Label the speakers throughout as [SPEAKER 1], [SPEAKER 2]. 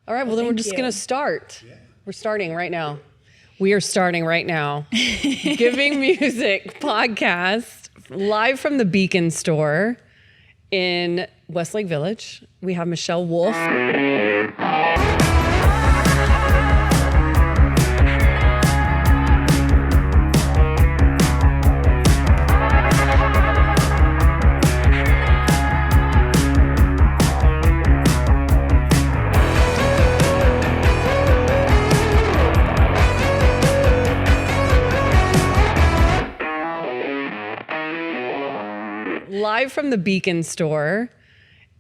[SPEAKER 1] All right, well then we're just going to start. Yeah. We're starting right now. We are starting right now. Giving Music podcast live from the Beacon store in Westlake Village. We have Michelle Wolff. Live from the Beacon store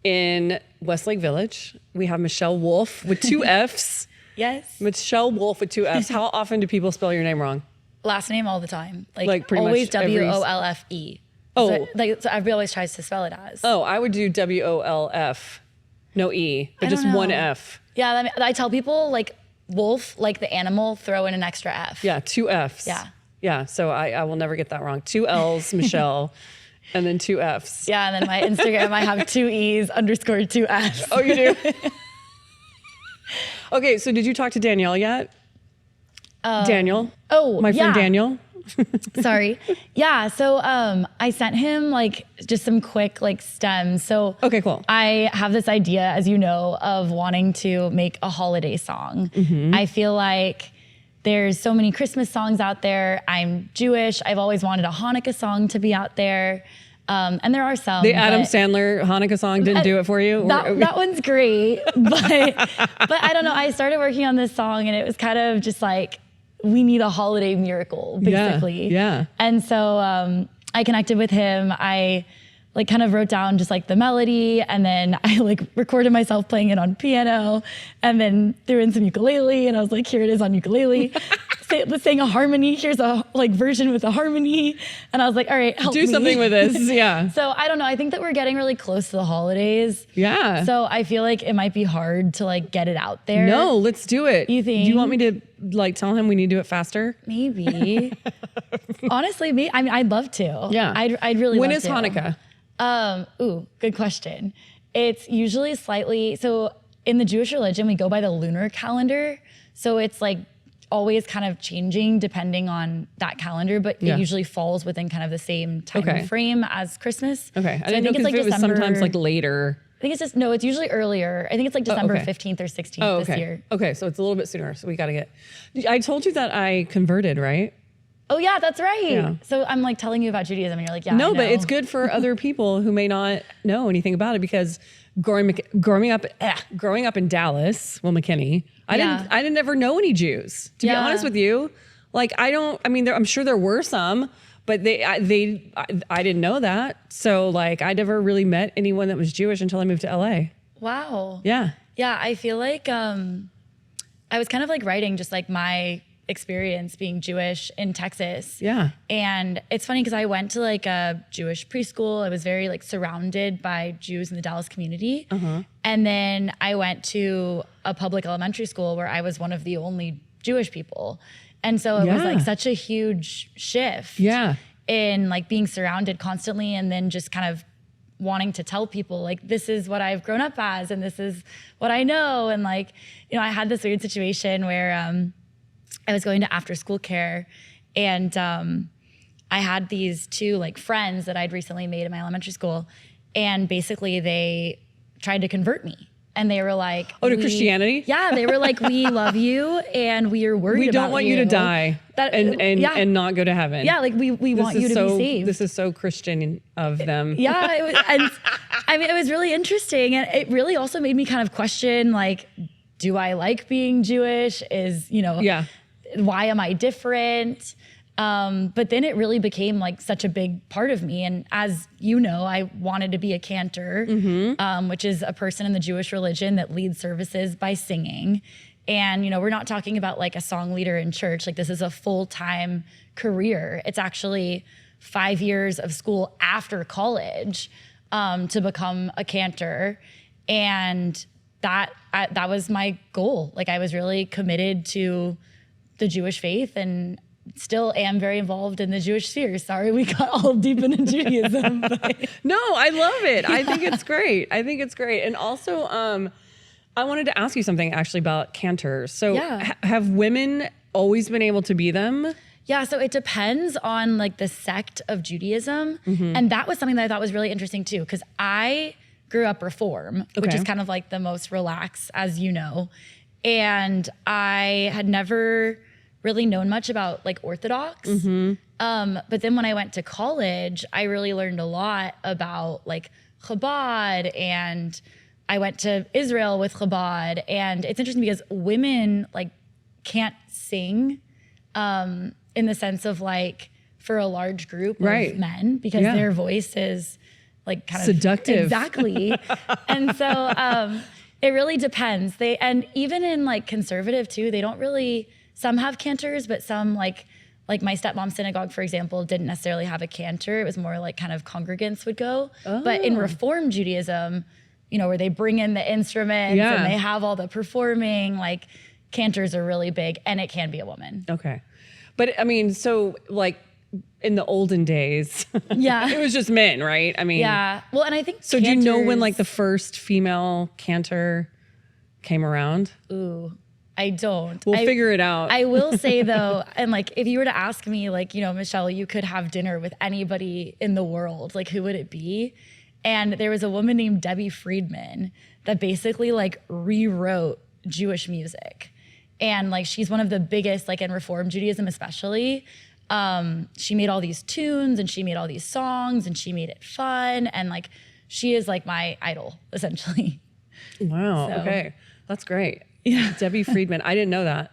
[SPEAKER 1] in Westlake Village, we have Michelle Wolff with two F's.
[SPEAKER 2] Yes.
[SPEAKER 1] Michelle Wolff with two F's. How often do people spell your name wrong?
[SPEAKER 2] Last name all the time. Like
[SPEAKER 1] pretty
[SPEAKER 2] always
[SPEAKER 1] much every...
[SPEAKER 2] W-O-L-F-E.
[SPEAKER 1] Oh.
[SPEAKER 2] So everybody always tries to spell it as.
[SPEAKER 1] Oh, I would do W-O-L-F. No E, but just one F.
[SPEAKER 2] Yeah, I tell people like wolf, like the animal, throw in an extra F.
[SPEAKER 1] Yeah, two F's.
[SPEAKER 2] Yeah.
[SPEAKER 1] Yeah, so I will never get that wrong. Two L's, Michelle. And then two F's.
[SPEAKER 2] Yeah, and then my Instagram, I have two E's _ two F's.
[SPEAKER 1] Oh, you do? Okay, so did you talk to Danielle yet? Daniel?
[SPEAKER 2] Oh,
[SPEAKER 1] my friend Daniel?
[SPEAKER 2] Sorry. Yeah, so I sent him like just some quick like stems. So
[SPEAKER 1] okay, cool.
[SPEAKER 2] I have this idea, as you know, of wanting to make a holiday song. Mm-hmm. I feel like there's so many Christmas songs out there. I'm Jewish. I've always wanted a Hanukkah song to be out there. And there are some.
[SPEAKER 1] The Adam Sandler Hanukkah song didn't do it for you?
[SPEAKER 2] That one's great. But I don't know. I started working on this song and it was kind of just like, we need a holiday miracle, basically.
[SPEAKER 1] Yeah.
[SPEAKER 2] And so I connected with him. I like kind of wrote down just like the melody, and then I like recorded myself playing it on piano, and then threw in some ukulele, and I was like, here it is on ukulele. Sang a harmony. Here's a like version with a harmony, and I was like, all right, help me.
[SPEAKER 1] Do something with this. Yeah.
[SPEAKER 2] So I don't know. I think that we're getting really close to the holidays.
[SPEAKER 1] Yeah.
[SPEAKER 2] So I feel like it might be hard to like get it out there.
[SPEAKER 1] No, let's do it.
[SPEAKER 2] You think?
[SPEAKER 1] Do you want me to like tell him we need to do it faster?
[SPEAKER 2] Maybe. Honestly, I mean, I'd love to.
[SPEAKER 1] Yeah.
[SPEAKER 2] I'd really.
[SPEAKER 1] When
[SPEAKER 2] love
[SPEAKER 1] is
[SPEAKER 2] to.
[SPEAKER 1] Hanukkah?
[SPEAKER 2] Good question. It's usually slightly, so in the Jewish religion, we go by the lunar calendar. So it's like always kind of changing depending on that calendar, but it usually falls within kind of the same time frame as Christmas.
[SPEAKER 1] Okay.
[SPEAKER 2] So I think it's like
[SPEAKER 1] it was
[SPEAKER 2] December,
[SPEAKER 1] sometimes like later.
[SPEAKER 2] I think it's just, no, it's usually earlier. I think it's like December 15th or 16th this year.
[SPEAKER 1] Okay, so it's a little bit sooner. So we got to get, I told you that I converted, right?
[SPEAKER 2] Oh yeah, that's right.
[SPEAKER 1] Yeah.
[SPEAKER 2] So I'm like telling you about Judaism and you're like, yeah,
[SPEAKER 1] No,
[SPEAKER 2] I know.
[SPEAKER 1] but it's good for other people who may not know anything about it, because growing up in Dallas, McKinney, I didn't ever know any Jews. To be honest with you, like I'm sure there were some, but I didn't know that. So like I never really met anyone that was Jewish until I moved to LA.
[SPEAKER 2] Wow.
[SPEAKER 1] Yeah.
[SPEAKER 2] Yeah, I feel like I was kind of like writing just like my experience being Jewish in Texas.
[SPEAKER 1] Yeah.
[SPEAKER 2] And it's funny because I went to like a Jewish preschool. I was very like surrounded by Jews in the Dallas community. Uh-huh. And then I went to a public elementary school where I was one of the only Jewish people. And so it was like such a huge shift in like being surrounded constantly, and then just kind of wanting to tell people like, this is what I've grown up as, and this is what I know. And like, you know, I had this weird situation where I was going to after school care, and I had these two like friends that I'd recently made in my elementary school, and basically they tried to convert me. And they were like,
[SPEAKER 1] to Christianity?
[SPEAKER 2] Yeah, they were like, we love you and we are worried about you.
[SPEAKER 1] We don't want you to die and not go to heaven.
[SPEAKER 2] Yeah, like we want you to be saved.
[SPEAKER 1] This is so Christian of them.
[SPEAKER 2] Yeah, it was, and I mean, it was really interesting. And it really also made me kind of question, like, do I like being Jewish? Why am I different? But then it really became like such a big part of me. And as you know, I wanted to be a cantor, which is a person in the Jewish religion that leads services by singing. And, you know, we're not talking about like a song leader in church. Like this is a full-time career. It's actually 5 years of school after college to become a cantor. And that was my goal. Like I was really committed to the Jewish faith and still am very involved in the Jewish sphere. Sorry, we got all deep into Judaism. But.
[SPEAKER 1] No, I love it. Yeah. I think it's great. And also, I wanted to ask you something actually about cantors. So have women always been able to be them?
[SPEAKER 2] Yeah, so it depends on like the sect of Judaism. And that was something that I thought was really interesting too, because I grew up Reform, which is kind of like the most relaxed, as you know. And I had never really known much about like Orthodox. But then when I went to college, I really learned a lot about like Chabad, and I went to Israel with Chabad. And it's interesting because women like can't sing in the sense of like for a large group of men, because their voice is like kind of
[SPEAKER 1] seductive.
[SPEAKER 2] Exactly. And so it really depends. And even in like conservative too, they don't really, some have cantors, but some like my stepmom's synagogue, for example, didn't necessarily have a cantor. It was more like kind of congregants would go. But in Reform Judaism, you know, where they bring in the instruments and they have all the performing, like cantors are really big, and it can be a woman.
[SPEAKER 1] Okay. But I mean, so like in the olden days, it was just men, right? I mean,
[SPEAKER 2] well, and I think
[SPEAKER 1] so. Do you know when like the first female cantor came around?
[SPEAKER 2] Ooh, I don't.
[SPEAKER 1] We'll figure it out.
[SPEAKER 2] I will say though, and like if you were to ask me, like, you know, Michelle, you could have dinner with anybody in the world, like who would it be? And there was a woman named Debbie Friedman that basically like rewrote Jewish music. And like, she's one of the biggest, like in Reform Judaism especially. She made all these tunes and she made all these songs and she made it fun. And like, she is like my idol, essentially.
[SPEAKER 1] Wow. So. Okay. That's great. Yeah. Debbie Friedman. I didn't know that.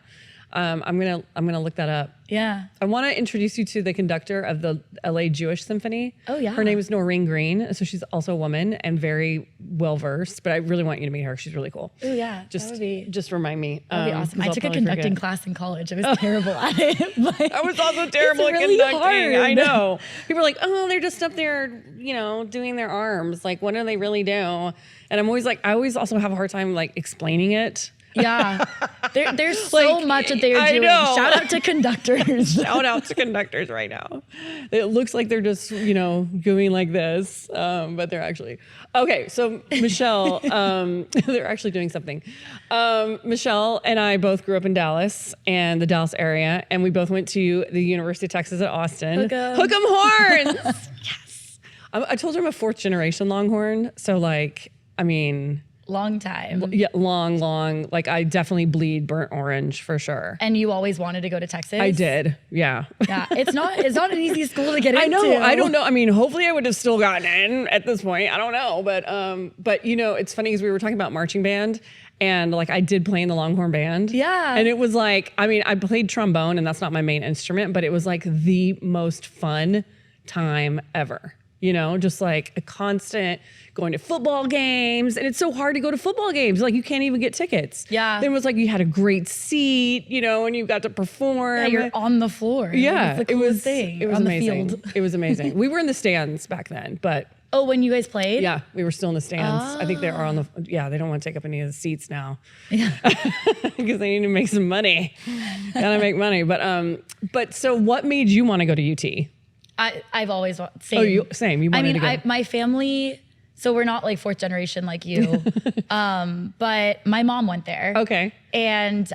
[SPEAKER 1] I'm gonna look that up.
[SPEAKER 2] Yeah.
[SPEAKER 1] I want to introduce you to the conductor of the LA Jewish Symphony.
[SPEAKER 2] Oh yeah.
[SPEAKER 1] Her name is Noreen Green. So she's also a woman and very well versed. But I really want you to meet her. She's really cool.
[SPEAKER 2] Oh yeah.
[SPEAKER 1] Just remind me.
[SPEAKER 2] That'd be awesome. I took a conducting class in college. I was terrible at it. But
[SPEAKER 1] I was also terrible at
[SPEAKER 2] really
[SPEAKER 1] conducting.
[SPEAKER 2] Hard.
[SPEAKER 1] I know. People are like, oh, they're just up there, you know, doing their arms. Like, what do they really do? And I'm always like, I always also have a hard time like explaining it.
[SPEAKER 2] Yeah. There's so like, much that they are doing. Shout out to conductors.
[SPEAKER 1] Shout out to conductors right now. It looks like they're just, you know, doing like this, but they're actually. Okay, so Michelle, they're actually doing something. Michelle and I both grew up in Dallas and the Dallas area, and we both went to the University of Texas at Austin. Hook 'em horns! Yes. I told her I'm a 4th generation Longhorn, so like, I mean...
[SPEAKER 2] Long time.
[SPEAKER 1] Yeah, long. Like I definitely bleed burnt orange for sure.
[SPEAKER 2] And you always wanted to go to Texas?
[SPEAKER 1] I did. Yeah.
[SPEAKER 2] Yeah. It's not an easy school to get into.
[SPEAKER 1] I know. I don't know. I mean, hopefully I would have still gotten in at this point. I don't know. But you know, it's funny because we were talking about marching band and like I did play in the Longhorn band.
[SPEAKER 2] Yeah.
[SPEAKER 1] And it was like, I mean, I played trombone and that's not my main instrument, but it was like the most fun time ever. You know, just like a constant going to football games. And it's so hard to go to football games. Like you can't even get tickets.
[SPEAKER 2] Yeah.
[SPEAKER 1] Then it was like you had a great seat, you know, and you got to perform.
[SPEAKER 2] Yeah, you're on the floor.
[SPEAKER 1] Yeah.
[SPEAKER 2] It was thing.
[SPEAKER 1] It was
[SPEAKER 2] on
[SPEAKER 1] amazing.
[SPEAKER 2] The field.
[SPEAKER 1] It was amazing. We were in the stands back then, but.
[SPEAKER 2] Oh, when you guys played?
[SPEAKER 1] Yeah, we were still in the stands. I think they are on the, they don't want to take up any of the seats now.
[SPEAKER 2] Yeah.
[SPEAKER 1] Because they need to make some money. Gotta make money. But so what made you want to go to UT?
[SPEAKER 2] I've always same.
[SPEAKER 1] Oh, same. You wanted to go.
[SPEAKER 2] My family. So we're not like 4th generation like you, but my mom went there.
[SPEAKER 1] Okay.
[SPEAKER 2] And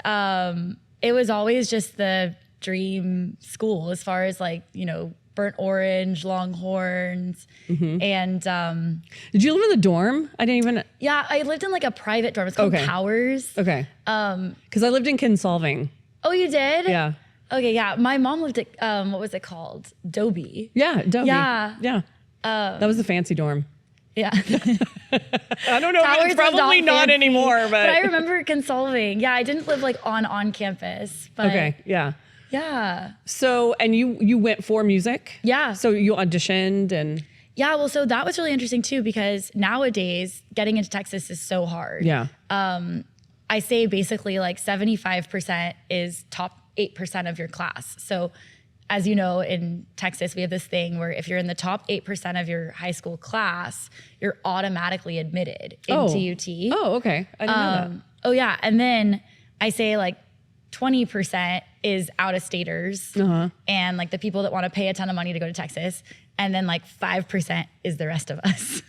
[SPEAKER 2] it was always just the dream school as far as like, you know, burnt orange, Longhorns, and
[SPEAKER 1] did you live in the dorm? I didn't even.
[SPEAKER 2] Yeah, I lived in like a private dorm. It's called Powers.
[SPEAKER 1] Okay. Because I lived in Kinsolving.
[SPEAKER 2] Oh, you did?
[SPEAKER 1] Yeah.
[SPEAKER 2] Okay, yeah. My mom lived at, what was it called? Dobie.
[SPEAKER 1] Yeah, Dobie.
[SPEAKER 2] Yeah.
[SPEAKER 1] Yeah. That was the fancy dorm.
[SPEAKER 2] Yeah.
[SPEAKER 1] I don't know if it's probably not anymore, but
[SPEAKER 2] I remember Kinsolving. Yeah, I didn't live like on campus. But
[SPEAKER 1] okay, yeah.
[SPEAKER 2] Yeah.
[SPEAKER 1] So, and you went for music?
[SPEAKER 2] Yeah.
[SPEAKER 1] So you auditioned and...
[SPEAKER 2] Yeah, well, so that was really interesting too, because nowadays getting into Texas is so hard.
[SPEAKER 1] Yeah.
[SPEAKER 2] I say basically like 75% is top 8% of your class. So as you know, in Texas, we have this thing where if you're in the top 8% of your high school class, you're automatically admitted into UT.
[SPEAKER 1] Oh, okay. I didn't know that.
[SPEAKER 2] Oh yeah. And then I say like 20% is out-of-staters and like the people that want to pay a ton of money to go to Texas. And then like 5% is the rest of us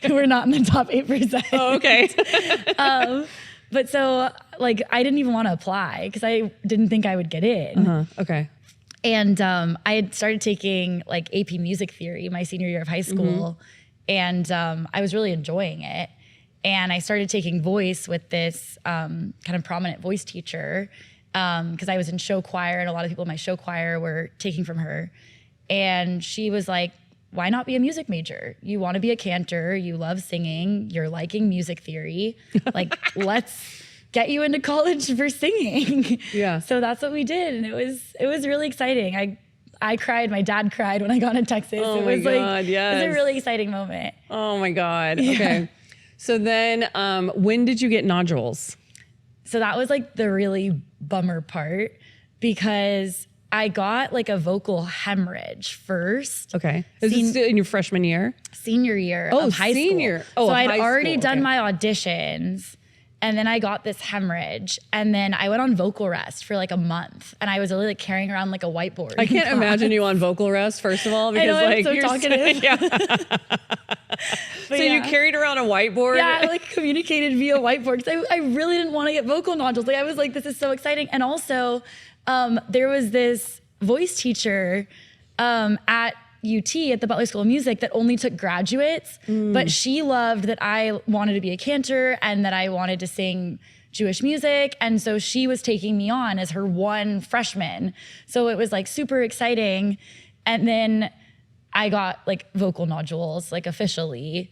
[SPEAKER 2] who are not in the top 8%.
[SPEAKER 1] Oh, okay.
[SPEAKER 2] But so like, I didn't even want to apply because I didn't think I would get in.
[SPEAKER 1] Okay.
[SPEAKER 2] And I had started taking like AP music theory my senior year of high school. And I was really enjoying it. And I started taking voice with this kind of prominent voice teacher because I was in show choir and a lot of people in my show choir were taking from her. And she was like, why not be a music major? You want to be a cantor, you love singing, you're liking music theory. Like, let's get you into college for singing. Yeah. So that's what we did. And it was really exciting. I cried, my dad cried when I got to Texas.
[SPEAKER 1] Oh my God, yes.
[SPEAKER 2] It was a really exciting moment.
[SPEAKER 1] Oh my God, okay. So then when did you get nodules?
[SPEAKER 2] So that was like the really bummer part because I got like a vocal hemorrhage first.
[SPEAKER 1] Okay. Is this in your freshman year?
[SPEAKER 2] Senior year of high school.
[SPEAKER 1] Oh,
[SPEAKER 2] so I'd already done my auditions and then I got this hemorrhage and then I went on vocal rest for like a month and I was really like carrying around like a whiteboard.
[SPEAKER 1] I can't imagine you on vocal rest, first of all, because
[SPEAKER 2] I know,
[SPEAKER 1] like
[SPEAKER 2] I'm so talkative.
[SPEAKER 1] Yeah. So you carried around a whiteboard?
[SPEAKER 2] Yeah, I like communicated via whiteboard because I really didn't want to get vocal nodules. Like I was like, this is so exciting. And also there was this voice teacher at UT at the Butler School of Music that only took graduates, but she loved that I wanted to be a cantor and that I wanted to sing Jewish music. And so she was taking me on as her one freshman. So it was like super exciting. And then I got like vocal nodules, like officially.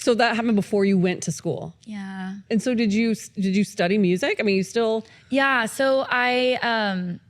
[SPEAKER 1] So that happened before you went to school?
[SPEAKER 2] Yeah.
[SPEAKER 1] And so did you study music? I mean, you still...
[SPEAKER 2] Yeah, so and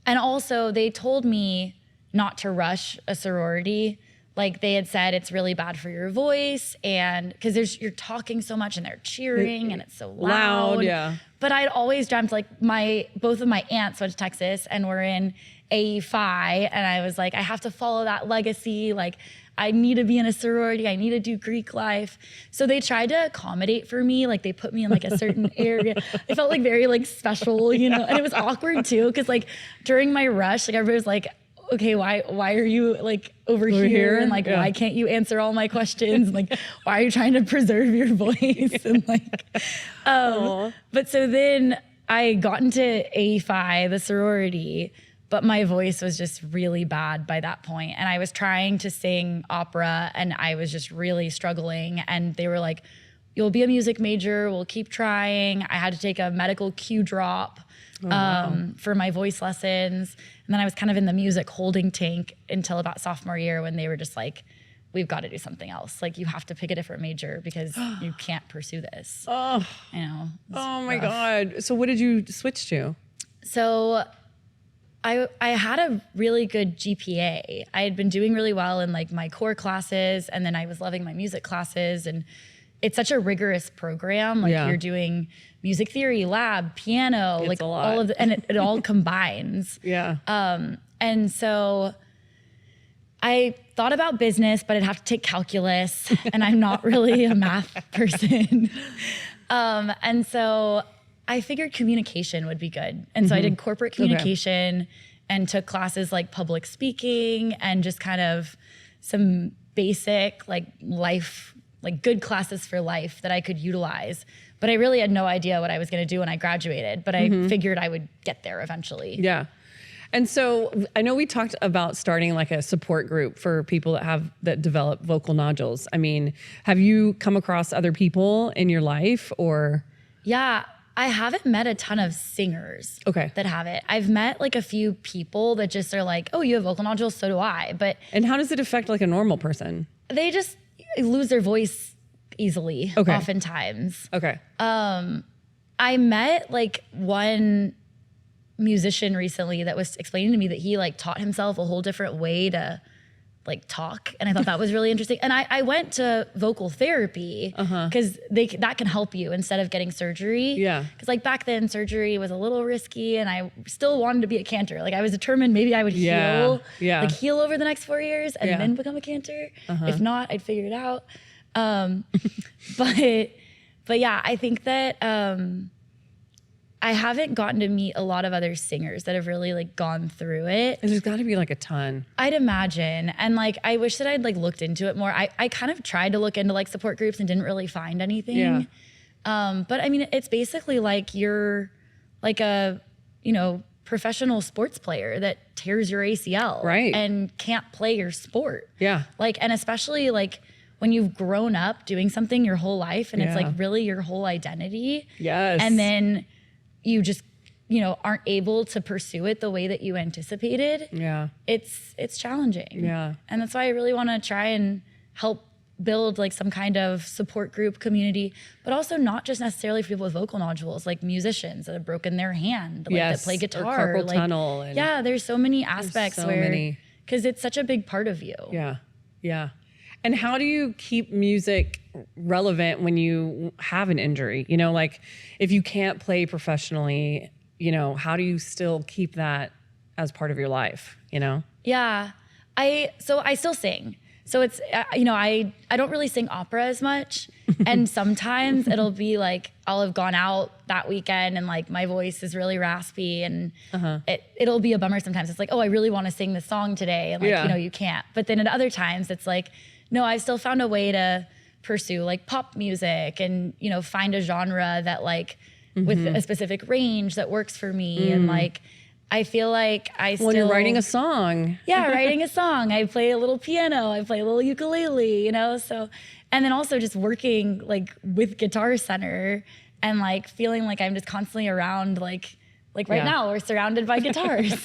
[SPEAKER 2] also they told me not to rush a sorority. Like they had said, it's really bad for your voice and because you're talking so much and they're cheering and it's so loud.
[SPEAKER 1] Yeah.
[SPEAKER 2] But I'd always dreamt like both of my aunts went to Texas and were in AE Phi and I was like, I have to follow that legacy. Like I need to be in a sorority. I need to do Greek life. So they tried to accommodate for me. Like they put me in like a certain area. I felt like very like special, you know, and it was awkward too. Cause like during my rush, like everybody was like, okay, why are you like over here? And like, why can't you answer all my questions? And like, why are you trying to preserve your voice? And like, but so then I got into AE Phi, the sorority, but my voice was just really bad by that point. And I was trying to sing opera and I was just really struggling. And they were like, you'll be a music major, we'll keep trying. I had to take a medical Q drop for my voice lessons. And then I was kind of in the music holding tank until about sophomore year when they were just like, we've got to do something else. Like you have to pick a different major because you can't pursue this. Oh, you know.
[SPEAKER 1] Oh my God. So what did you switch to?
[SPEAKER 2] So I had a really good GPA. I had been doing really well in like my core classes and then I was loving my music classes and it's such a rigorous program. Like you're doing music theory, lab, piano, it's like all of and it all combines. Yeah. And so I thought about business, but I'd have to take calculus and I'm not really a math person. And so I figured communication would be good. And so I did corporate communication and took classes like public speaking and just kind of some basic like life, like good classes for life that I could utilize. But I really had no idea what I was gonna do when I graduated, but I figured I would get there eventually.
[SPEAKER 1] Yeah. And so I know we talked about starting like a support group for people that develop vocal nodules. I mean, have you come across other people in your life or?
[SPEAKER 2] Yeah, I haven't met a ton of singers that have it. I've met like a few people that just are like, oh, you have vocal nodules, so do I.
[SPEAKER 1] And how does it affect like a normal person?
[SPEAKER 2] They just lose their voice easily, oftentimes.
[SPEAKER 1] Okay.
[SPEAKER 2] I met like one musician recently that was explaining to me that he like taught himself a whole different way to like talk. And I thought that was really interesting. And I went to vocal therapy because that can help you instead of getting surgery. Yeah. Because like back then surgery was a little risky and I still wanted to be a cantor. Like I was determined maybe I would heal over the next 4 years and then become a cantor. If not, I'd figure it out. But yeah, I think that I haven't gotten to meet a lot of other singers that have really like gone through it.
[SPEAKER 1] And there's got to be like a ton.
[SPEAKER 2] I'd imagine. And like, I wish that I'd like looked into it more. I kind of tried to look into like support groups and didn't really find anything. But I mean, it's basically like you're like a, professional sports player that tears your ACL and can't play your sport.
[SPEAKER 1] Yeah.
[SPEAKER 2] Like, and especially like when you've grown up doing something your whole life and it's like really your whole identity.
[SPEAKER 1] Yes.
[SPEAKER 2] And then you just, aren't able to pursue it the way that you anticipated.
[SPEAKER 1] Yeah.
[SPEAKER 2] It's challenging.
[SPEAKER 1] Yeah.
[SPEAKER 2] And that's why I really want to try and help build like some kind of support group community, but also not just necessarily for people with vocal nodules, like musicians that have broken their hand, like that play guitar,
[SPEAKER 1] or carpal tunnel. And
[SPEAKER 2] there's so many aspects because it's such a big part of you.
[SPEAKER 1] Yeah. Yeah. And how do you keep music relevant when you have an injury? Like if you can't play professionally, how do you still keep that as part of your life,
[SPEAKER 2] Yeah. I still sing. So it's, I don't really sing opera as much. And sometimes it'll be like, I'll have gone out that weekend and like my voice is really raspy and it'll be a bummer sometimes. It's like, oh, I really want to sing this song today. And like, you can't. But then at other times it's like, no, I've still found a way to pursue like pop music and, find a genre that like with a specific range that works for me. And like, I feel like when
[SPEAKER 1] you're writing a song.
[SPEAKER 2] Yeah, writing a song. I play a little piano. I play a little ukulele, so, and then also just working like with Guitar Center and like feeling like I'm just constantly around like right now we're surrounded by guitars,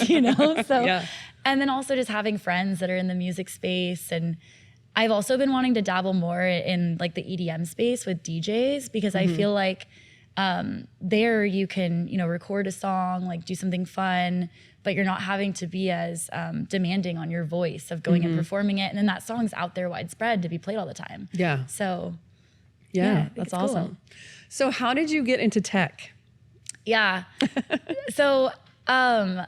[SPEAKER 2] So, and then also just having friends that are in the music space. And I've also been wanting to dabble more in like the EDM space with DJs because I feel like there you can, record a song, like do something fun, but you're not having to be as demanding on your voice of going and performing it. And then that song's out there widespread to be played all the time.
[SPEAKER 1] Yeah.
[SPEAKER 2] So
[SPEAKER 1] yeah that's awesome. Cool. So how did you get into tech?
[SPEAKER 2] Yeah. So I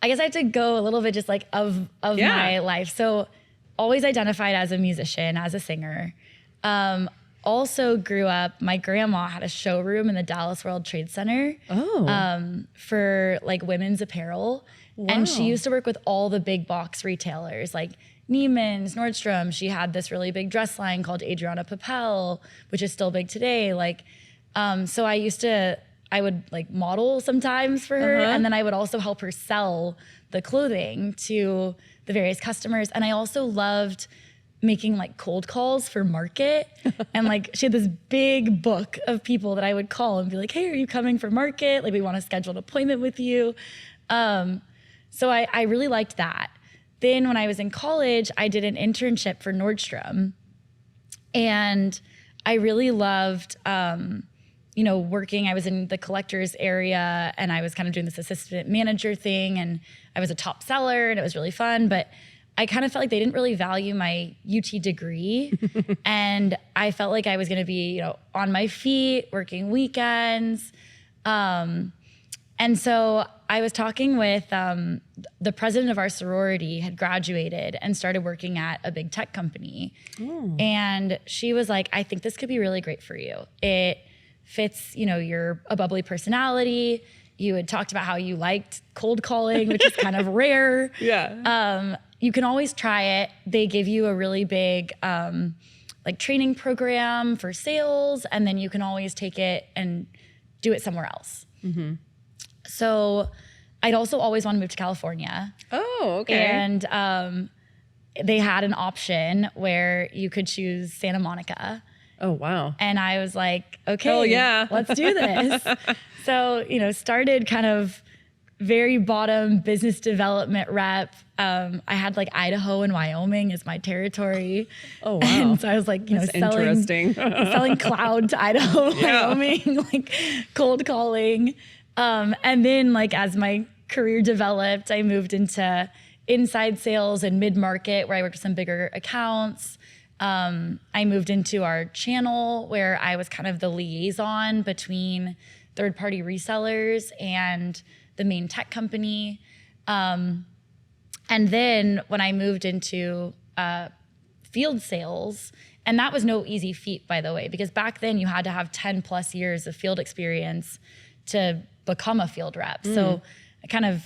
[SPEAKER 2] guess I have to go a little bit just like of my life. So always identified as a musician, as a singer. Also grew up, my grandma had a showroom in the Dallas World Trade Center for like women's apparel. Wow. And she used to work with all the big box retailers like Neiman's, Nordstrom. She had this really big dress line called Adriana Papel, which is still big today. Like, so I would like model sometimes for her. And then I would also help her sell the clothing to the various customers. And I also loved making like cold calls for Market. And like she had this big book of people that I would call and be like, hey, are you coming for Market? Like we want to schedule an appointment with you. So I really liked that. Then when I was in college, I did an internship for Nordstrom. And I really loved, working. I was in the collectors area and I was kind of doing this assistant manager thing. And I was a top seller and it was really fun. But I kind of felt like they didn't really value my UT degree. And I felt like I was going to be, on my feet, working weekends. And so I was talking with the president of our sorority had graduated and started working at a big tech company. And she was like, I think this could be really great for you. It fits, you're a bubbly personality. You had talked about how you liked cold calling, which is kind of rare.
[SPEAKER 1] Yeah.
[SPEAKER 2] You can always try it. They give you a really big like training program for sales, and then you can always take it and do it somewhere else. So I'd also always want to move to California.
[SPEAKER 1] Oh, okay.
[SPEAKER 2] And they had an option where you could choose Santa Monica.
[SPEAKER 1] Oh, wow.
[SPEAKER 2] And I was like, okay,
[SPEAKER 1] hell yeah,
[SPEAKER 2] let's do this. So, started kind of very bottom business development rep. I had like Idaho and Wyoming as my territory.
[SPEAKER 1] Oh, wow.
[SPEAKER 2] And so I was like, selling cloud to Idaho, Wyoming, like cold calling. And then like as my career developed, I moved into inside sales and mid-market where I worked with some bigger accounts. I moved into our channel where I was kind of the liaison between third-party resellers and the main tech company. And then when I moved into field sales, and that was no easy feat, by the way, because back then you had to have 10 plus years of field experience to become a field rep. So I kind of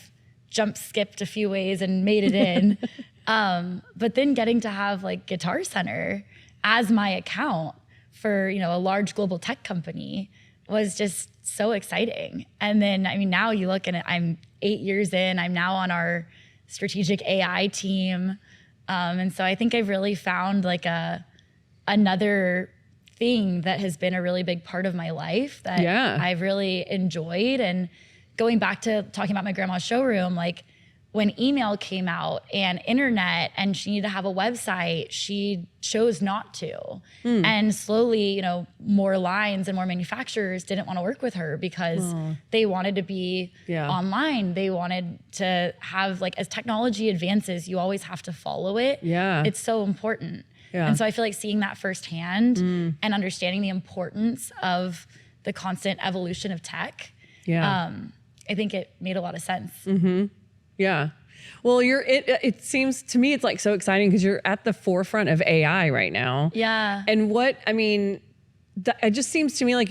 [SPEAKER 2] skipped a few ways and made it in. But then getting to have like Guitar Center as my account for, you know, a large global tech company was just so exciting. And then, I mean, now you look and I'm 8 years in, I'm now on our strategic AI team. And so I think I've really found like another thing that has been a really big part of my life that I've really enjoyed. And going back to talking about my grandma's showroom, like when email came out and internet and she needed to have a website, she chose not to. And slowly, you know, more lines and more manufacturers didn't want to work with her because they wanted to be online. They wanted to have, like, as technology advances, you always have to follow it. It's so important. And so I feel like seeing that firsthand and understanding the importance of the constant evolution of tech, I think it made a lot of sense.
[SPEAKER 1] Yeah. Well, it seems to me it's like so exciting because you're at the forefront of AI right now. And it just seems to me like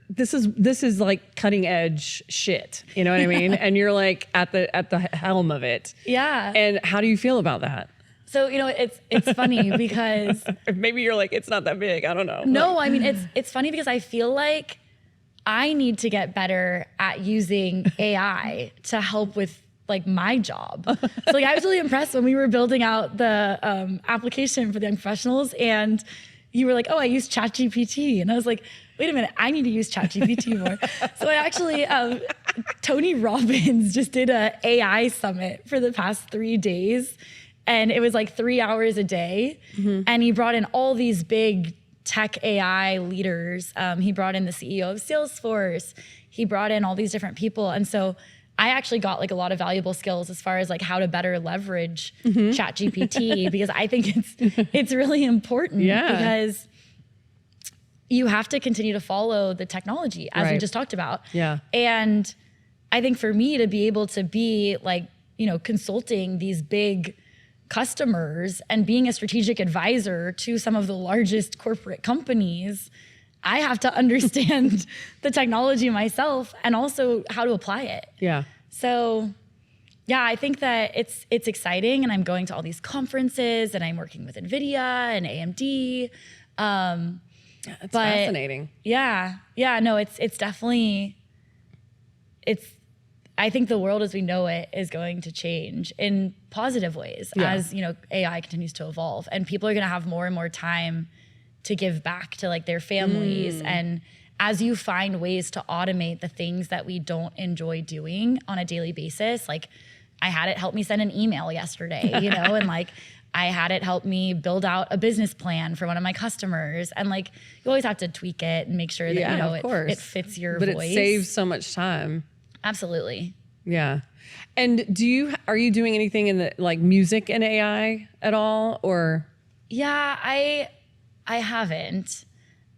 [SPEAKER 1] this is like cutting edge shit. You know what I mean? And you're like at the helm of it. And how do you feel about that?
[SPEAKER 2] So, you know, it's funny because
[SPEAKER 1] maybe you're like, it's not that big. I don't know.
[SPEAKER 2] No, I mean, it's funny because I feel like I need to get better at using AI to help with like my job. So like I was really impressed when we were building out the application for the young professionals and you were like, oh, I use ChatGPT. And I was like, wait a minute, I need to use ChatGPT more. So I actually, Tony Robbins just did a AI summit for the past 3 days. And it was like 3 hours a day. And he brought in all these big tech AI leaders. He brought in the CEO of Salesforce. He brought in all these different people. And so I actually got like a lot of valuable skills as far as like how to better leverage ChatGPT because I think it's really important because you have to continue to follow the technology as we just talked about. And I think for me to be able to be like, you know, consulting these big customers and being a strategic advisor to some of the largest corporate companies, I have to understand the technology myself and also how to apply it. So yeah, I think that it's exciting and I'm going to all these conferences and I'm working with NVIDIA and AMD.
[SPEAKER 1] It's fascinating.
[SPEAKER 2] No, it's definitely, I think the world as we know it is going to change in positive ways as, you know, AI continues to evolve and people are going to have more and more time to give back to like their families. And as you find ways to automate the things that we don't enjoy doing on a daily basis, like I had it help me send an email yesterday, you know, and like I had it help me build out a business plan for one of my customers. And like, you always have to tweak it and make sure that, you know, it fits your voice.
[SPEAKER 1] But it saves so much time.
[SPEAKER 2] Absolutely.
[SPEAKER 1] Yeah. And are you doing anything in the like music and AI at all or?
[SPEAKER 2] Yeah, I haven't.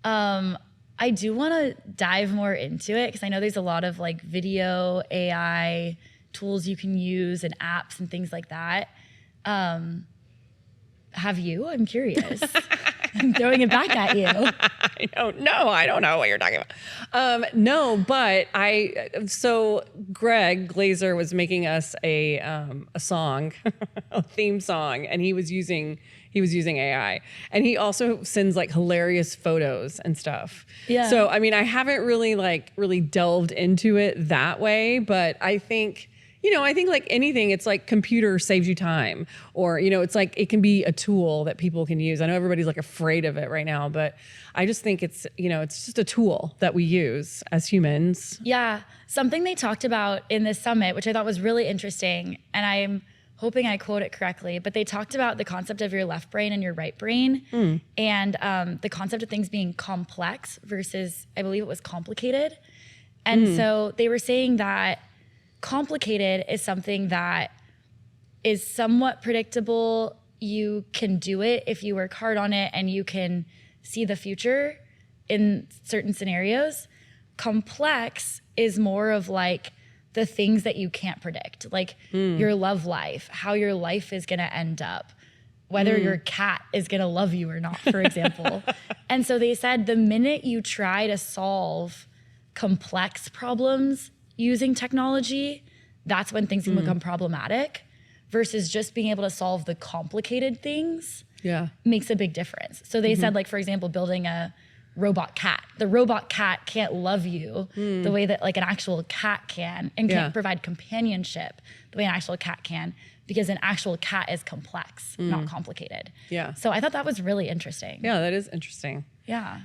[SPEAKER 2] I do want to dive more into it because I know there's a lot of like video AI tools you can use and apps and things like that. Have you? I'm curious. I'm throwing it back at you.
[SPEAKER 1] I don't know. I don't know what you're talking about. No, but so Greg Glazer was making us a song, a theme song, and he was using AI, and he also sends like hilarious photos and stuff. So, I mean, I haven't really delved into it that way, but I think, you know, like anything, it's like computer saves you time or, you know, it's like, it can be a tool that people can use. I know everybody's like afraid of it right now, but I just think it's, you know, it's just a tool that we use as humans.
[SPEAKER 2] Yeah. Something they talked about in this summit, which I thought was really interesting, and I'm hoping I quote it correctly, but they talked about the concept of your left brain and your right brain and the concept of things being complex versus, I believe it was complicated. And so they were saying that complicated is something that is somewhat predictable. You can do it if you work hard on it and you can see the future in certain scenarios. Complex is more of like the things that you can't predict, like your love life, how your life is going to end up, whether your cat is going to love you or not, for example. And so they said the minute you try to solve complex problems using technology, that's when things can become problematic versus just being able to solve the complicated things makes a big difference. So they said, like, for example, building a robot cat. The robot cat can't love you the way that like an actual cat can, and can't provide companionship the way an actual cat can, because an actual cat is complex, not complicated.
[SPEAKER 1] Yeah.
[SPEAKER 2] So I thought that was really interesting.
[SPEAKER 1] Yeah, that is interesting.
[SPEAKER 2] Yeah.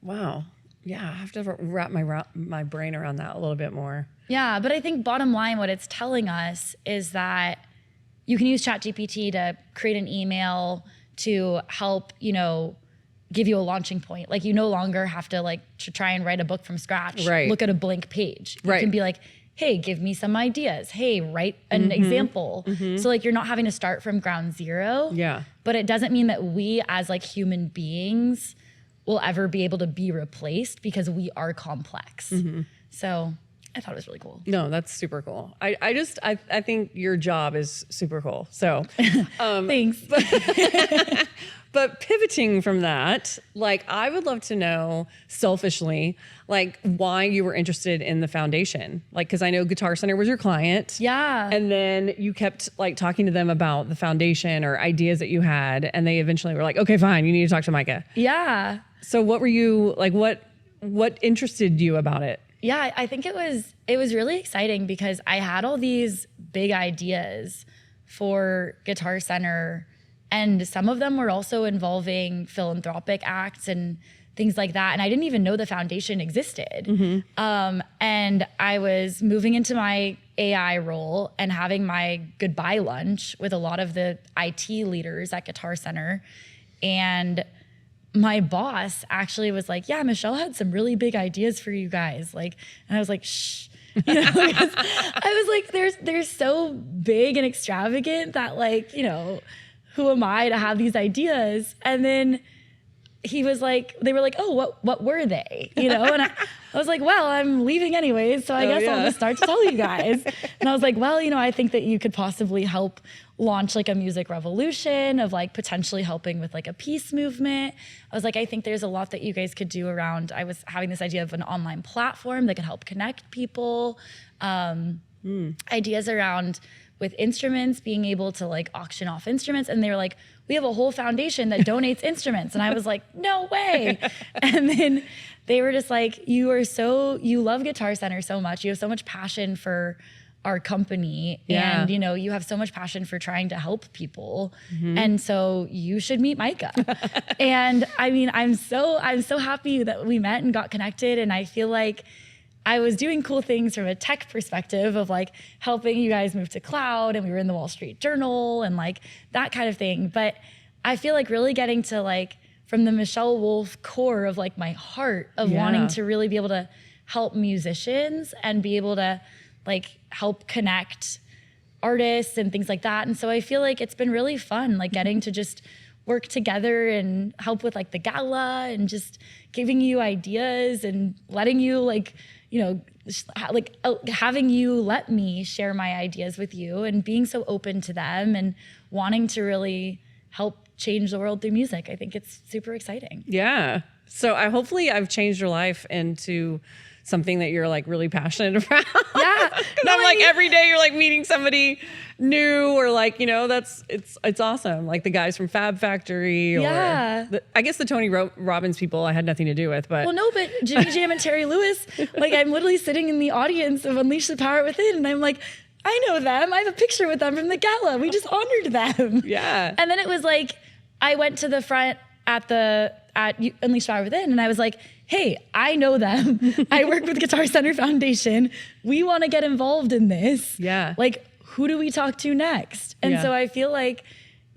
[SPEAKER 1] Wow. Yeah, I have to wrap my brain around that a little bit more.
[SPEAKER 2] Yeah, but I think bottom line, what it's telling us is that you can use ChatGPT to create an email to help, you know, give you a launching point. Like you no longer have to like to try and write a book from scratch.
[SPEAKER 1] Right.
[SPEAKER 2] Look at a blank page. You
[SPEAKER 1] Right.
[SPEAKER 2] can be like, hey, give me some ideas. Hey, write an example. So like you're not having to start from ground zero.
[SPEAKER 1] Yeah.
[SPEAKER 2] But it doesn't mean that we as like human beings will ever be able to be replaced, because we are complex. So I thought it was really cool.
[SPEAKER 1] No, that's super cool. I think your job is super cool. So
[SPEAKER 2] Thanks.
[SPEAKER 1] But pivoting from that, like I would love to know selfishly, like why you were interested in the foundation. Like, cause I know Guitar Center was your client.
[SPEAKER 2] Yeah.
[SPEAKER 1] And then you kept like talking to them about the foundation or ideas that you had. And they eventually were like, okay, fine. You need to talk to Myka.
[SPEAKER 2] Yeah.
[SPEAKER 1] So what were you like, what interested you about it?
[SPEAKER 2] Yeah, I think it was really exciting because I had all these big ideas for Guitar Center, and some of them were also involving philanthropic acts and things like that. And I didn't even know the foundation existed. And I was moving into my AI role and having my goodbye lunch with a lot of the IT leaders at Guitar Center. And my boss actually was like, yeah, Michelle had some really big ideas for you guys. Like, and I was like, shh. You know, I was like, they're so big and extravagant that like, you know, who am I to have these ideas? And then he was like, they were like, oh, what were they? You know? And I was like, well, I'm leaving anyways, so I guess I'll just start to tell you guys. And I was like, well, you know, I think that you could possibly help launch like a music revolution of like potentially helping with like a peace movement. I was like, I think there's a lot that you guys could do around, I was having this idea of an online platform that could help connect people. Ideas around with instruments, being able to like auction off instruments. And they were like, we have a whole foundation that donates instruments. And I was like, no way. And then they were just like, you love Guitar Center so much. You have so much passion for our company.
[SPEAKER 1] Yeah.
[SPEAKER 2] And you know, you have so much passion for trying to help people. And so you should meet Myka. And I mean, I'm so happy that we met and got connected. And I feel like I was doing cool things from a tech perspective of like helping you guys move to cloud, and we were in the Wall Street Journal and like that kind of thing. But I feel like really getting to like from the Michelle Wolff core of like my heart of wanting to really be able to help musicians and be able to like help connect artists and things like that. And so I feel like it's been really fun, like getting to just work together and help with like the gala and just giving you ideas and letting you like, you know, like having you let me share my ideas with you and being so open to them and wanting to really help change the world through music. I think it's super exciting.
[SPEAKER 1] Yeah. So hopefully I've changed your life into something that you're like really passionate about.
[SPEAKER 2] Yeah.
[SPEAKER 1] No, I'm like every day you're like meeting somebody new, or like, you know, it's awesome. Like the guys from Fab Factory, or I guess the Tony Robbins people I had nothing to do with, but.
[SPEAKER 2] Well, no, but Jimmy Jam and Terry Lewis, like I'm literally sitting in the audience of Unleash the Power Within, and I'm like, I know them. I have a picture with them from the gala. We just honored them.
[SPEAKER 1] Yeah.
[SPEAKER 2] And then it was like, I went to the front at Unleash the Power Within, and I was like, hey, I know them. I work with Guitar Center Foundation. We want to get involved in this.
[SPEAKER 1] Yeah.
[SPEAKER 2] Like, who do we talk to next? And so I feel like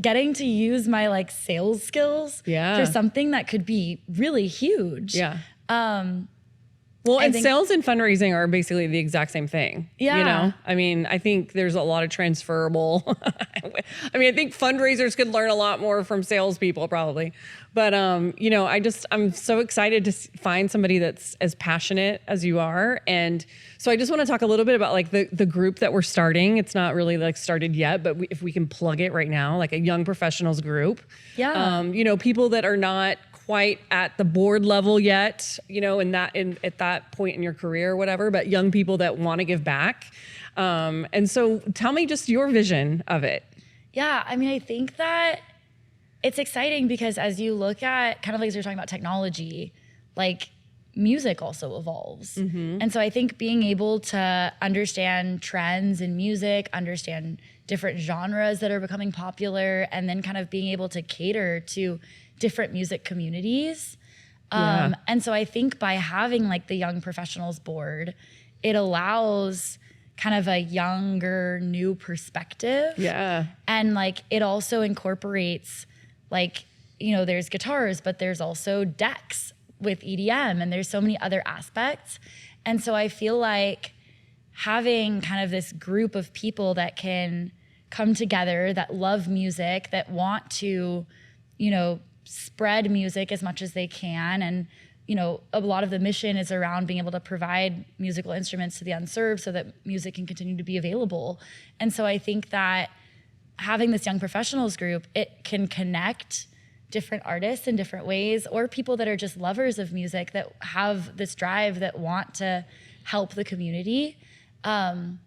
[SPEAKER 2] getting to use my like sales skills for something that could be really huge.
[SPEAKER 1] Yeah. Well, and sales and fundraising are basically the exact same thing.
[SPEAKER 2] Yeah.
[SPEAKER 1] You know, I mean, I think there's a lot of transferable. I mean, I think fundraisers could learn a lot more from salespeople probably. But, you know, I'm so excited to find somebody that's as passionate as you are. And so I just want to talk a little bit about like the group that we're starting. It's not really like started yet, but if we can plug it right now, like a young professionals group.
[SPEAKER 2] Yeah.
[SPEAKER 1] You know, people that are not quite at the board level yet, you know, at that point in your career or whatever, but young people that want to give back. And so tell me just your vision of it.
[SPEAKER 2] Yeah, I mean, I think that it's exciting because as you look at kind of like as you're talking about technology, like music also evolves. And so I think being able to understand trends in music, understand different genres that are becoming popular, and then kind of being able to cater to different music communities. And so I think by having like the Young Professionals Board, it allows kind of a younger, new perspective.
[SPEAKER 1] Yeah.
[SPEAKER 2] And like it also incorporates like, you know, there's guitars, but there's also decks with EDM, and there's so many other aspects. And so I feel like having kind of this group of people that can come together, that love music, that want to, you know, spread music as much as they can. And, you know, a lot of the mission is around being able to provide musical instruments to the unserved so that music can continue to be available. And so I think that having this Young Professionals group, it can connect different artists in different ways, or people that are just lovers of music that have this drive that want to help the community. And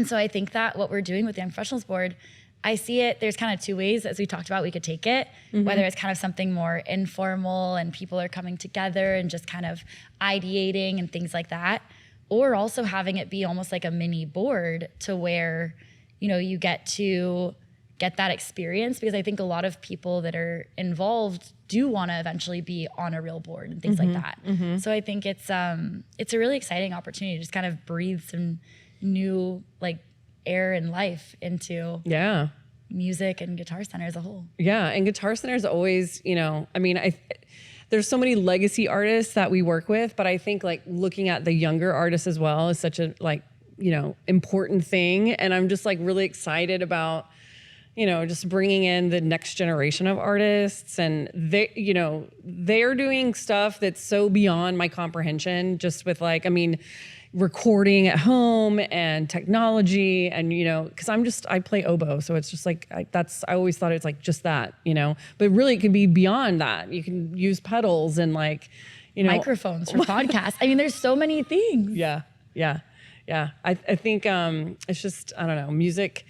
[SPEAKER 2] so I think that what we're doing with the Young Professionals Board, I see it, there's kind of two ways, as we talked about, we could take it, whether it's kind of something more informal and people are coming together and just kind of ideating and things like that, or also having it be almost like a mini board to where, you know, you get to get that experience, because I think a lot of people that are involved do want to eventually be on a real board and things like that. So I think it's a really exciting opportunity to just kind of breathe some new like air and life into music and Guitar Center as a whole. Yeah,
[SPEAKER 1] and Guitar Center is always, you know, I mean, there's so many legacy artists that we work with, but I think like looking at the younger artists as well is such a like, you know, important thing. And I'm just like really excited about, you know, just bringing in the next generation of artists, and they, you know, they're doing stuff that's so beyond my comprehension, just with like, I mean, recording at home and technology, and, you know, cause I play oboe. So it's just like, I always thought it's like just that, you know, but really it can be beyond that. You can use pedals and like, you know,
[SPEAKER 2] microphones for podcasts. I mean, there's so many things.
[SPEAKER 1] Yeah. I think, it's just, I don't know, music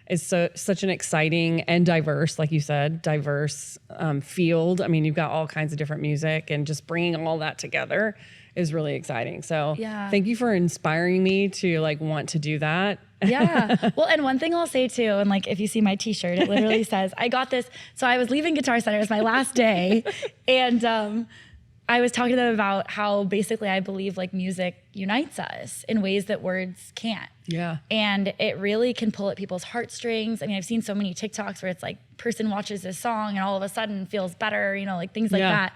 [SPEAKER 1] is such an exciting and diverse, like you said, diverse field. I mean, you've got all kinds of different music, and just bringing all that together is really exciting. So thank you for inspiring me to like want to do that.
[SPEAKER 2] Yeah. Well, and one thing I'll say too, and like if you see my t-shirt, it literally says, I got this. So I was leaving Guitar Center, it was my last day. And I was talking to them about how basically I believe like music unites us in ways that words can't.
[SPEAKER 1] Yeah.
[SPEAKER 2] And it really can pull at people's heartstrings. I mean, I've seen so many TikToks where it's like person watches this song and all of a sudden feels better, you know, like things like that.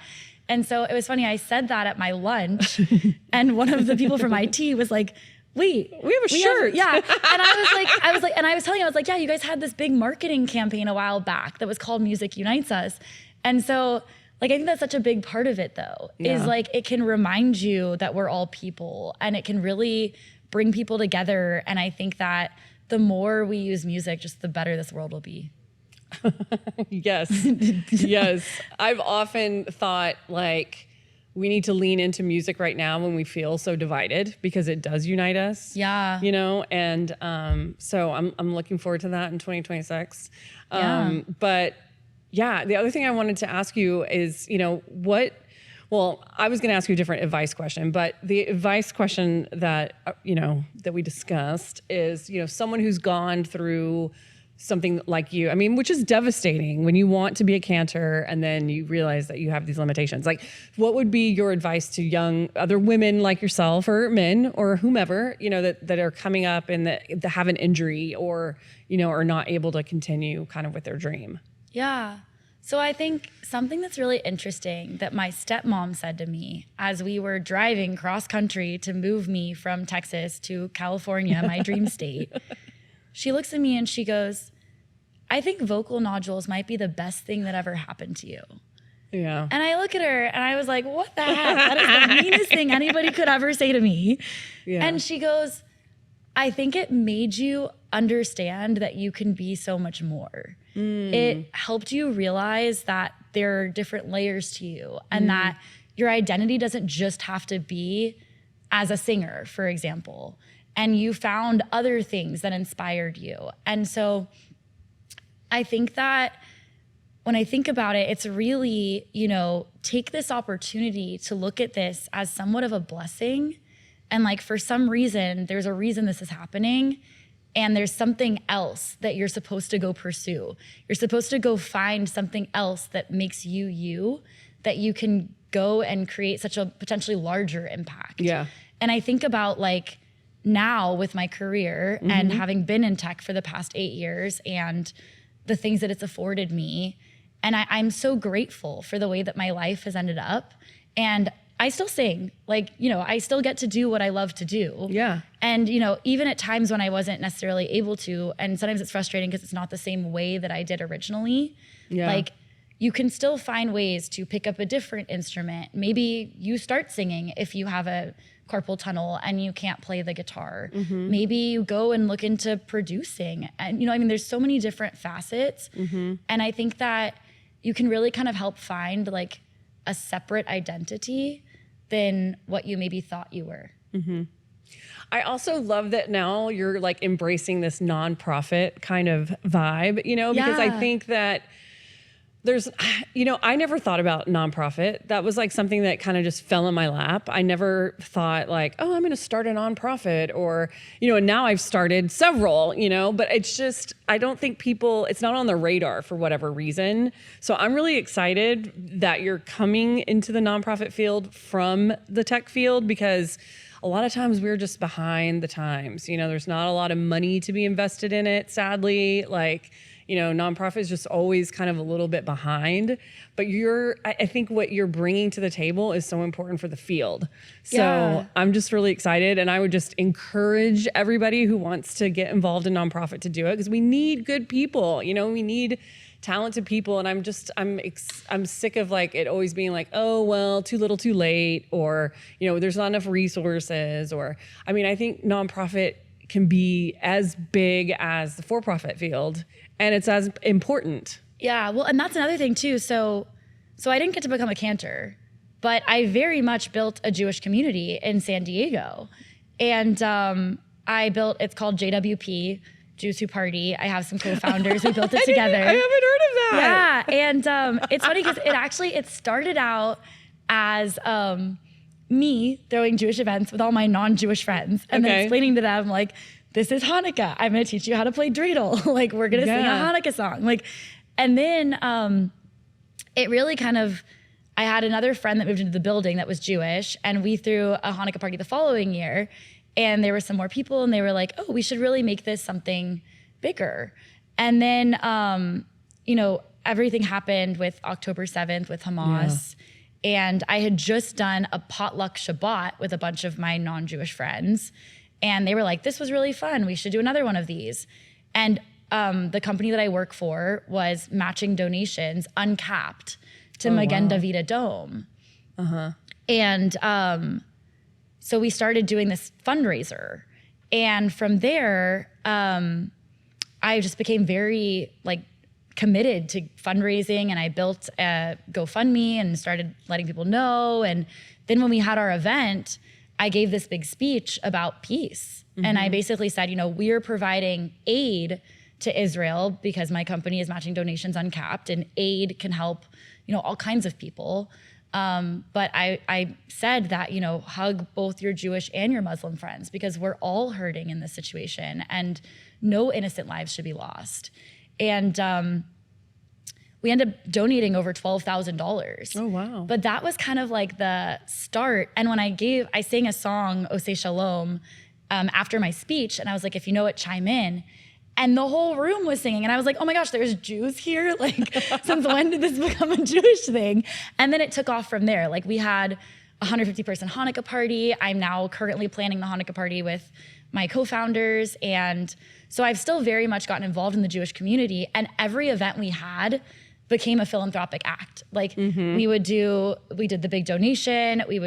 [SPEAKER 2] And so it was funny, I said that at my lunch and one of the people from IT was like, wait,
[SPEAKER 1] we have a shirt.
[SPEAKER 2] Yeah. And I was like, and I was telling him, I was like, yeah, you guys had this big marketing campaign a while back that was called Music Unites Us. And so like, I think that's such a big part of it though, is like, it can remind you that we're all people, and it can really bring people together. And I think that the more we use music, just the better this world will be.
[SPEAKER 1] Yes. Yes. I've often thought like we need to lean into music right now when we feel so divided, because it does unite us.
[SPEAKER 2] Yeah.
[SPEAKER 1] You know, and so I'm looking forward to that in 2026. But yeah, the other thing I wanted to ask you is, you know, well, I was going to ask you a different advice question, but the advice question that, you know, that we discussed is, you know, someone who's gone through something like you, I mean, which is devastating when you want to be a cantor and then you realize that you have these limitations. Like, what would be your advice to other women like yourself, or men or whomever, you know, that are coming up and that have an injury, or, you know, are not able to continue kind of with their dream?
[SPEAKER 2] Yeah. So I think something that's really interesting that my stepmom said to me as we were driving cross country to move me from Texas to California, my dream state, she looks at me and she goes, I think vocal nodules might be the best thing that ever happened to you.
[SPEAKER 1] Yeah.
[SPEAKER 2] And I look at her and I was like, what the heck? That is the meanest thing anybody could ever say to me. Yeah. And she goes, I think it made you understand that you can be so much more. It helped you realize that there are different layers to you, and that your identity doesn't just have to be as a singer, for example. And you found other things that inspired you. And so I think that when I think about it, it's really, you know, take this opportunity to look at this as somewhat of a blessing. And like, for some reason, there's a reason this is happening. And there's something else that you're supposed to go pursue. You're supposed to go find something else that makes you you, that you can go and create such a potentially larger impact.
[SPEAKER 1] Yeah.
[SPEAKER 2] And I think about like now with my career and having been in tech for the past 8 years and the things that it's afforded me. And I'm so grateful for the way that my life has ended up. And I still sing, like, you know, I still get to do what I love to do.
[SPEAKER 1] Yeah.
[SPEAKER 2] And, you know, even at times when I wasn't necessarily able to, and sometimes it's frustrating because it's not the same way that I did originally. Yeah. Like, you can still find ways to pick up a different instrument. Maybe you start singing if you have a carpal tunnel and you can't play the guitar. Maybe you go and look into producing. And, you know, I mean, there's so many different facets. And I think that you can really kind of help find like a separate identity than what you maybe thought you were.
[SPEAKER 1] I also love that now you're like embracing this nonprofit kind of vibe, you know, because I think that there's, you know, I never thought about nonprofit. That was like something that kind of just fell in my lap. I never thought like, oh, I'm going to start a nonprofit or, you know, and now I've started several, you know, but it's just, I don't think people, it's not on the radar for whatever reason. So I'm really excited that you're coming into the nonprofit field from the tech field, because a lot of times we're just behind the times. You know, there's not a lot of money to be invested in it, sadly. Like, you know, nonprofit is just always kind of a little bit behind, but I think what you're bringing to the table is so important for the field. So I'm just really excited. And I would just encourage everybody who wants to get involved in nonprofit to do it, because we need good people, you know, we need talented people. And I'm sick of like it always being like, oh, well, too little, too late, or, you know, there's not enough resources, or, I mean, I think nonprofit can be as big as the for-profit field, and it's as important.
[SPEAKER 2] Yeah, well, and that's another thing too. So I didn't get to become a cantor, but I very much built a Jewish community in San Diego. And it's called JWP, Jews Who Party. I have some co-founders. We built it together.
[SPEAKER 1] I haven't heard of that.
[SPEAKER 2] Yeah, and it's funny because it started out as me throwing Jewish events with all my non-Jewish friends and then explaining to them like, this is Hanukkah. I'm going to teach you how to play dreidel. Like, we're going to sing a Hanukkah song. Like, and then it really kind of, I had another friend that moved into the building that was Jewish, and we threw a Hanukkah party the following year, and there were some more people, and they were like, oh, we should really make this something bigger. And then, you know, everything happened with October 7th with Hamas. And I had just done a potluck Shabbat with a bunch of my non-Jewish friends. And they were like, this was really fun. We should do another one of these. And the company that I work for was matching donations uncapped to Magen David Dome. And so we started doing this fundraiser. And from there, I just became very like committed to fundraising, and I built a GoFundMe and started letting people know. And then when we had our event, I gave this big speech about peace. And I basically said, you know, we're providing aid to Israel because my company is matching donations uncapped, and aid can help, you know, all kinds of people. But I said that, you know, hug both your Jewish and your Muslim friends, because we're all hurting in this situation and no innocent lives should be lost. And we ended up donating over $12,000.
[SPEAKER 1] Oh, wow.
[SPEAKER 2] But that was kind of like the start. And when I sang a song, Oseh Shalom, after my speech, and I was like, if you know it, chime in. And the whole room was singing. And I was like, oh my gosh, there's Jews here? Like, since when did this become a Jewish thing? And then it took off from there. Like, we had a 150-person Hanukkah party. I'm now currently planning the Hanukkah party with my co-founders. And so I've still very much gotten involved in the Jewish community. And every event we had became a philanthropic act. Like, we did the big donation. We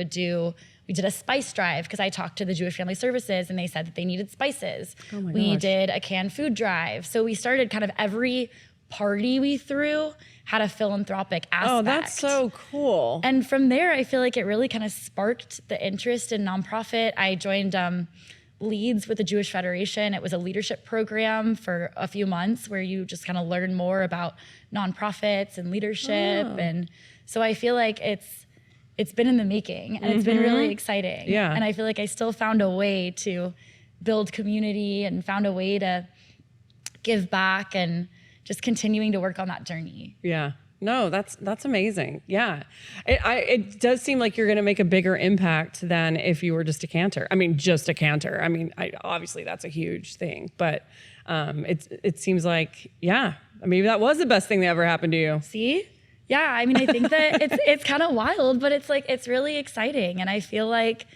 [SPEAKER 2] did a spice drive because I talked to the Jewish Family Services and they said that they needed spices.
[SPEAKER 1] Oh my
[SPEAKER 2] we
[SPEAKER 1] gosh.
[SPEAKER 2] did a canned food drive. So we started kind of every party we threw had a philanthropic aspect.
[SPEAKER 1] Oh, that's so cool.
[SPEAKER 2] And from there, I feel like it really kind of sparked the interest in nonprofit. I joined leads with the Jewish Federation. It was a leadership program for a few months where you just kind of learn more about nonprofits and leadership. And so I feel like it's been in the making, and it's been really exciting.
[SPEAKER 1] Yeah.
[SPEAKER 2] And I feel like I still found a way to build community and found a way to give back and just continuing to work on that journey.
[SPEAKER 1] Yeah. No, that's amazing. Yeah. It does seem like you're going to make a bigger impact than if you were just a cantor. I mean, just a cantor. I mean, obviously that's a huge thing, but it seems like, yeah, maybe that was the best thing that ever happened to you.
[SPEAKER 2] See? Yeah. I mean, I think that it's kind of wild, but it's like, it's really exciting. And I feel like,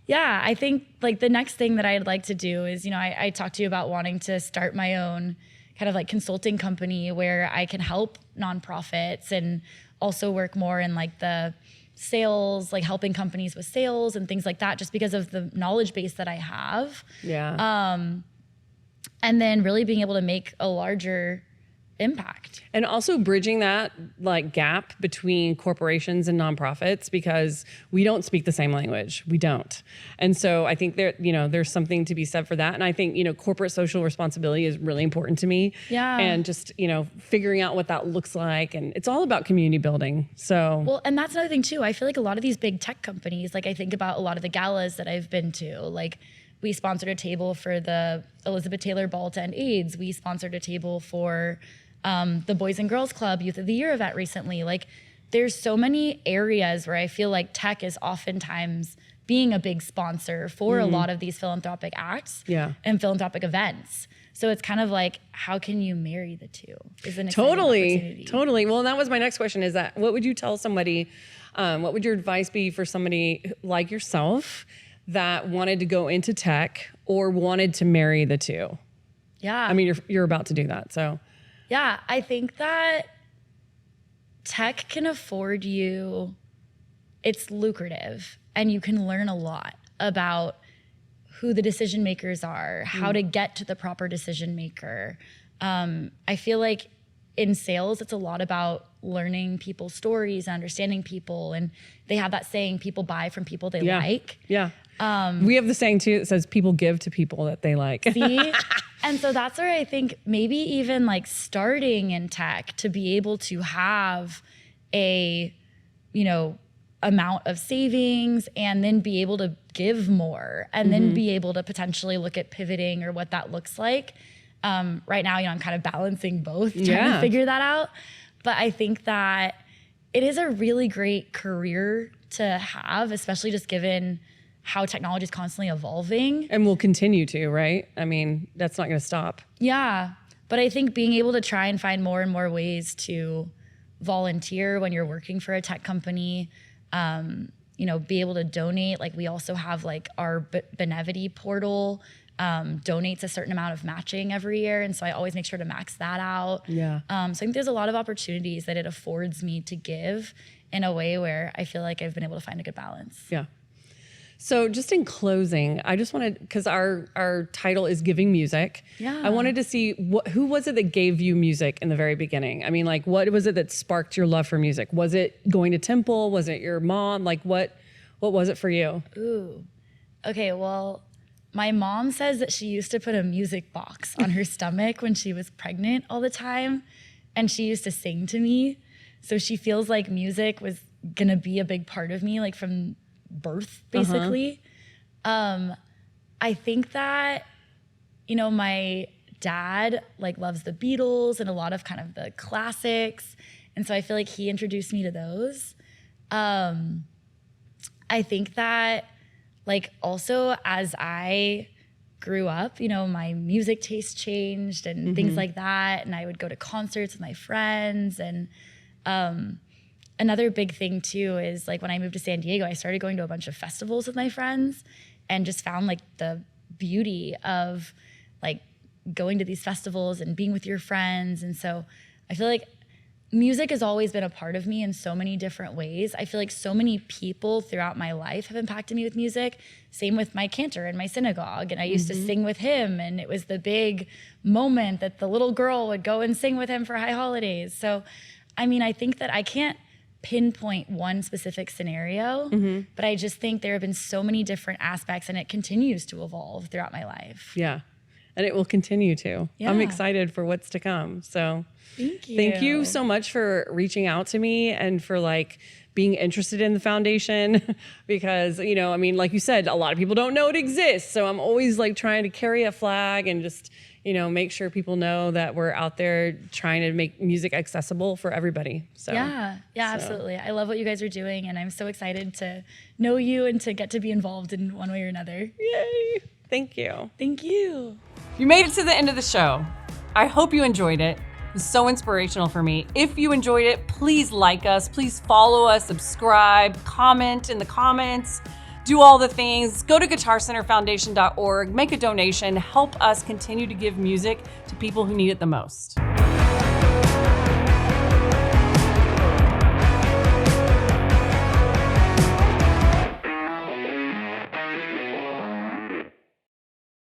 [SPEAKER 2] yeah, I think like the next thing that I'd like to do is, you know, I talked to you about wanting to start my own kind of like consulting company where I can help nonprofits and also work more in like the sales, like helping companies with sales and things like that, just because of the knowledge base that I have.
[SPEAKER 1] Yeah.
[SPEAKER 2] And then really being able to make a larger impact.
[SPEAKER 1] And also bridging that like gap between corporations and nonprofits, because we don't speak the same language. We don't. And so I think there's something to be said for that. And I think, corporate social responsibility is really important to me.
[SPEAKER 2] Yeah.
[SPEAKER 1] And just, figuring out what that looks like. And it's all about community building. So.
[SPEAKER 2] Well, and that's another thing too. I feel like a lot of these big tech companies, like I think about a lot of the galas that I've been to, like we sponsored a table for the Elizabeth Taylor Ball to End AIDS. We sponsored a table for the Boys and Girls Club Youth of the Year event recently. Like there's so many areas where I feel like tech is oftentimes being a big sponsor for a lot of these philanthropic acts and philanthropic events. So it's kind of like, how can you marry the two? Is an
[SPEAKER 1] Totally. Well, and that was my next question, is that what would you tell somebody, what would your advice be for somebody like yourself that wanted to go into tech or wanted to marry the two?
[SPEAKER 2] Yeah.
[SPEAKER 1] I mean, you're about to do that, so.
[SPEAKER 2] Yeah, I think that tech can afford you, it's lucrative, and you can learn a lot about who the decision makers are, how to get to the proper decision maker. I feel like in sales, it's a lot about learning people's stories, understanding people, and they have that saying, people buy from people they like.
[SPEAKER 1] Yeah. We have the saying too that says people give to people that they like.
[SPEAKER 2] See? And so that's where I think maybe even like starting in tech to be able to have a, amount of savings and then be able to give more and then be able to potentially look at pivoting or what that looks like. Right now, I'm kind of balancing both, trying to figure that out. But I think that it is a really great career to have, especially just given how technology is constantly evolving.
[SPEAKER 1] And will continue to, right? I mean, that's not going to stop.
[SPEAKER 2] Yeah. But I think being able to try and find more and more ways to volunteer when you're working for a tech company, be able to donate. Like we also have like our Benevity portal donates a certain amount of matching every year. And so I always make sure to max that out.
[SPEAKER 1] Yeah.
[SPEAKER 2] So I think there's a lot of opportunities that it affords me to give in a way where I feel like I've been able to find a good balance.
[SPEAKER 1] Yeah. So just in closing, I just wanted, because our title is Giving Music.
[SPEAKER 2] Yeah.
[SPEAKER 1] I wanted to see who was it that gave you music in the very beginning? I mean, like, what was it that sparked your love for music? Was it going to temple? Was it your mom? Like, what was it for you?
[SPEAKER 2] Ooh. Okay, well, my mom says that she used to put a music box on her stomach when she was pregnant all the time, and she used to sing to me. So she feels like music was gonna be a big part of me, like from birth, basically. I think that, my dad like loves the Beatles and a lot of kind of the classics. And so I feel like he introduced me to those. I think that like also as I grew up, my music taste changed and things like that. And I would go to concerts with my friends. And another big thing too is like when I moved to San Diego, I started going to a bunch of festivals with my friends and just found like the beauty of like going to these festivals and being with your friends. And so I feel like music has always been a part of me in so many different ways. I feel like so many people throughout my life have impacted me with music. Same with my cantor in my synagogue. And I used to sing with him, and it was the big moment that the little girl would go and sing with him for high holidays. So, I mean, I think that I can't pinpoint one specific scenario, but I just think there have been so many different aspects, and it continues to evolve throughout my life.
[SPEAKER 1] Yeah. And it will continue to. Yeah. I'm excited for what's to come. So
[SPEAKER 2] thank
[SPEAKER 1] you so much for reaching out to me and for like being interested in the foundation because, you know, I mean, like you said, a lot of people don't know it exists. So I'm always like trying to carry a flag and just, you know, make sure people know that we're out there trying to make music accessible for everybody. So
[SPEAKER 2] absolutely. I love what you guys are doing, and I'm so excited to know you and to get to be involved in one way or another.
[SPEAKER 1] Yay. Thank you.
[SPEAKER 2] Thank you.
[SPEAKER 1] You made it to the end of the show. I hope you enjoyed it. It was so inspirational for me. If you enjoyed it, please like us, please follow us, subscribe, comment in the comments, do all the things. Go to guitarcenterfoundation.org, make a donation, help us continue to give music to people who need it the most.